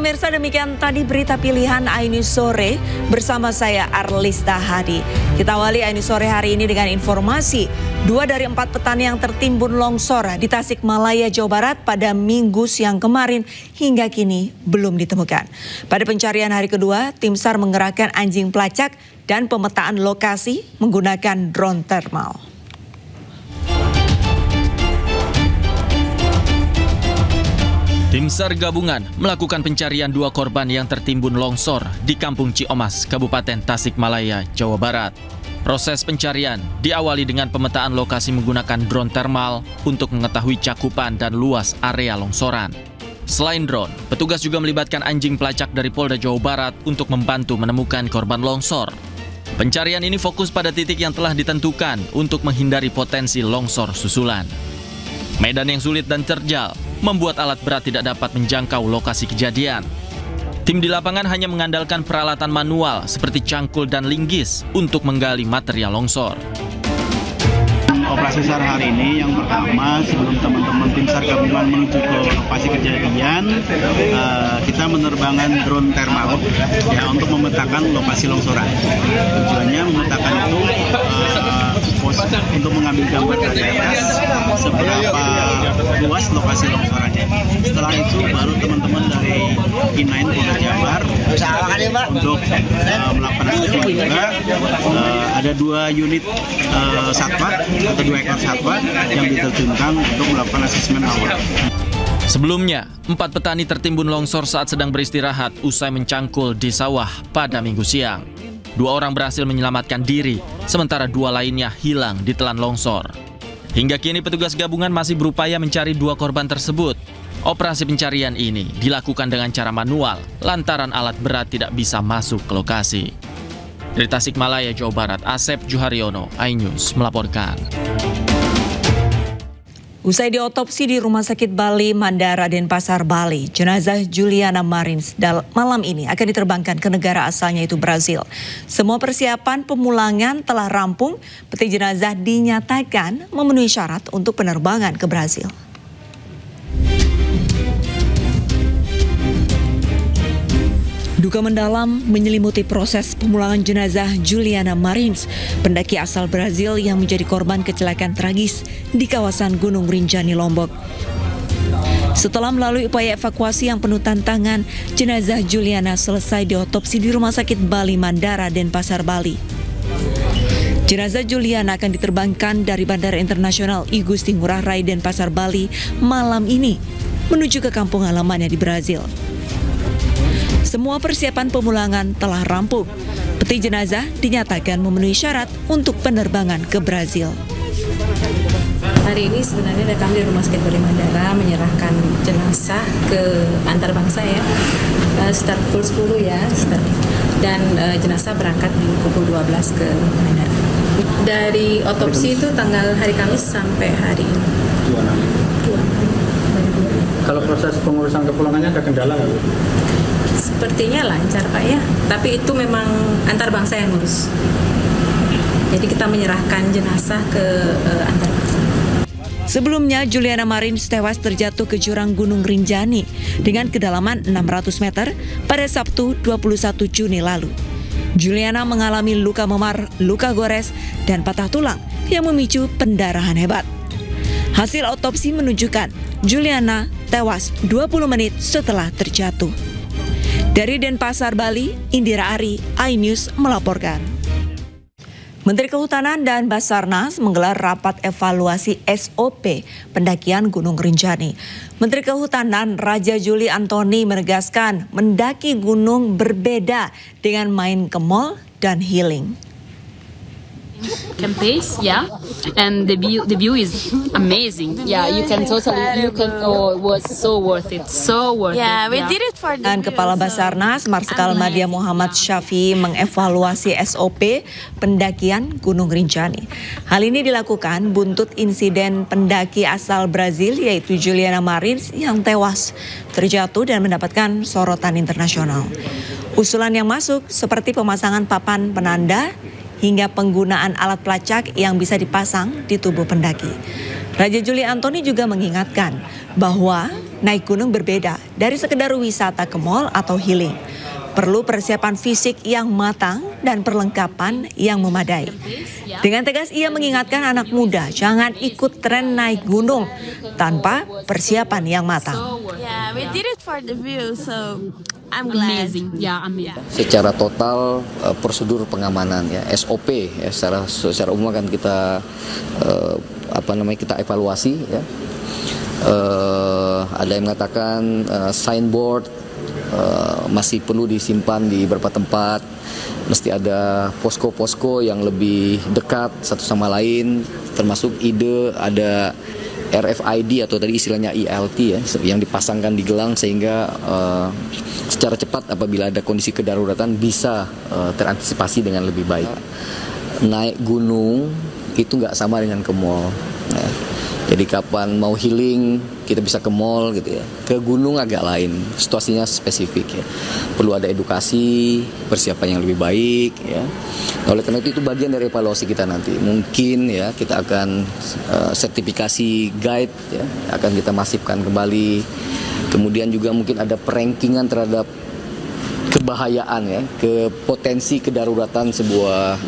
pemirsa, demikian tadi berita pilihan iNews Sore bersama saya Arlista Hadi. Kita awali iNews Sore hari ini dengan informasi 2 dari 4 petani yang tertimbun longsor di Tasikmalaya, Jawa Barat pada Minggu siang kemarin hingga kini belum ditemukan. Pada pencarian hari kedua, tim SAR mengerahkan anjing pelacak dan pemetaan lokasi menggunakan drone thermal. Tim SAR gabungan melakukan pencarian 2 korban yang tertimbun longsor di Kampung Ciomas, Kabupaten Tasikmalaya, Jawa Barat. Proses pencarian diawali dengan pemetaan lokasi menggunakan drone thermal untuk mengetahui cakupan dan luas area longsoran. Selain drone, petugas juga melibatkan anjing pelacak dari Polda Jawa Barat untuk membantu menemukan korban longsor. Pencarian ini fokus pada titik yang telah ditentukan untuk menghindari potensi longsor susulan. Medan yang sulit dan terjal membuat alat berat tidak dapat menjangkau lokasi kejadian. Tim di lapangan hanya mengandalkan peralatan manual seperti cangkul dan linggis untuk menggali material longsor. Operasi SAR hari ini yang pertama, sebelum teman-teman tim SAR gabungan menuju ke lokasi kejadian, kita menerbangkan drone thermal ya, untuk memetakan lokasi longsoran. Tujuannya memetakan itu untuk mengambil gambar dari atas seberapa luas lokasi longsorannya. Setelah itu baru teman-teman dari K9 Polda Jabar untuk melakukan asesmen juga. Ada 2 unit satwa atau 2 ekor satwa yang diterjunkan untuk melakukan asesmen awal. Sebelumnya, 4 petani tertimbun longsor saat sedang beristirahat usai mencangkul di sawah pada Minggu siang. 2 orang berhasil menyelamatkan diri, sementara 2 lainnya hilang ditelan longsor. Hingga kini petugas gabungan masih berupaya mencari 2 korban tersebut. Operasi pencarian ini dilakukan dengan cara manual, lantaran alat berat tidak bisa masuk ke lokasi. Dari Tasikmalaya, Jawa Barat, Asep Juharyono, iNews melaporkan. Usai diotopsi di Rumah Sakit Bali Mandara Denpasar, Bali, jenazah Juliana Marins malam ini akan diterbangkan ke negara asalnya, itu Brazil. Semua persiapan pemulangan telah rampung, peti jenazah dinyatakan memenuhi syarat untuk penerbangan ke Brazil. Duka mendalam menyelimuti proses pemulangan jenazah Juliana Marins, pendaki asal Brazil yang menjadi korban kecelakaan tragis di kawasan Gunung Rinjani, Lombok. Setelah melalui upaya evakuasi yang penuh tantangan, jenazah Juliana selesai diotopsi di Rumah Sakit Bali Mandara Denpasar, Bali. Jenazah Juliana akan diterbangkan dari Bandara Internasional I Gusti Ngurah Rai Denpasar, Bali malam ini menuju ke kampung halamannya di Brazil. Semua persiapan pemulangan telah rampung. Peti jenazah dinyatakan memenuhi syarat untuk penerbangan ke Brazil. Hari ini sebenarnya kami di Rumah Sakit Bali Mandara menyerahkan jenazah ke antar bangsa ya, start pukul 10 ya, dan jenazah berangkat di pukul 12 ke Mandara. Dari otopsi itu tanggal hari Kamis sampai hari ini. 26. Kalau proses pengurusan kepulangannya ada kendala nggak? Sepertinya lancar Pak ya, tapi itu memang antar bangsa yang ngurus. Jadi kita menyerahkan jenazah ke antar bangsa. Sebelumnya, Juliana Marins tewas terjatuh ke jurang Gunung Rinjani dengan kedalaman 600 meter pada Sabtu 21 Juni lalu. Juliana mengalami luka memar, luka gores, dan patah tulang yang memicu pendarahan hebat. Hasil otopsi menunjukkan Juliana tewas 20 menit setelah terjatuh. Dari Denpasar, Bali, Indira Ari, iNews melaporkan. Menteri Kehutanan dan Basarnas menggelar rapat evaluasi SOP pendakian Gunung Rinjani. Menteri Kehutanan Raja Juli Antoni menegaskan mendaki gunung berbeda dengan main ke mall dan healing. Campaigns, yeah, and the view is amazing. Yeah, you can oh, it was so worth it, so worth it. Yeah, we did it for the Dan Kepala Basarnas Marsikal Madia Muhammad Syafi mengevaluasi SOP pendakian Gunung Rinjani. Hal ini dilakukan buntut insiden pendaki asal Brazil yaitu Juliana Marins yang tewas terjatuh dan mendapatkan sorotan internasional. Usulan yang masuk seperti pemasangan papan penanda hingga penggunaan alat pelacak yang bisa dipasang di tubuh pendaki. Raja Juli Antoni juga mengingatkan bahwa naik gunung berbeda dari sekedar wisata ke mall atau healing. Perlu persiapan fisik yang matang dan perlengkapan yang memadai. Dengan tegas ia mengingatkan anak muda jangan ikut tren naik gunung tanpa persiapan yang matang. Yeah, we did it for the view, so I'm glad. Amazing, yeah, amazing. Secara total prosedur pengamanan ya SOP ya secara umum kan kita kita evaluasi ya. Ada yang mengatakan signboard masih perlu disimpan di beberapa tempat, mesti ada posko-posko yang lebih dekat satu sama lain, termasuk ide ada RFID atau tadi istilahnya ELT ya, yang dipasangkan di gelang sehingga secara cepat apabila ada kondisi kedaruratan bisa terantisipasi dengan lebih baik. Naik gunung itu nggak sama dengan ke mall. Ya. Jadi kapan mau healing kita bisa ke mall gitu ya. Ke gunung agak lain, situasinya spesifik ya. Perlu ada edukasi, persiapan yang lebih baik ya. Oleh karena itu bagian dari evaluasi kita nanti. Mungkin ya kita akan sertifikasi guide ya, akan kita masifkan kembali. Kemudian juga mungkin ada perankingan terhadap kebahayaan ya, ke potensi kedaruratan sebuah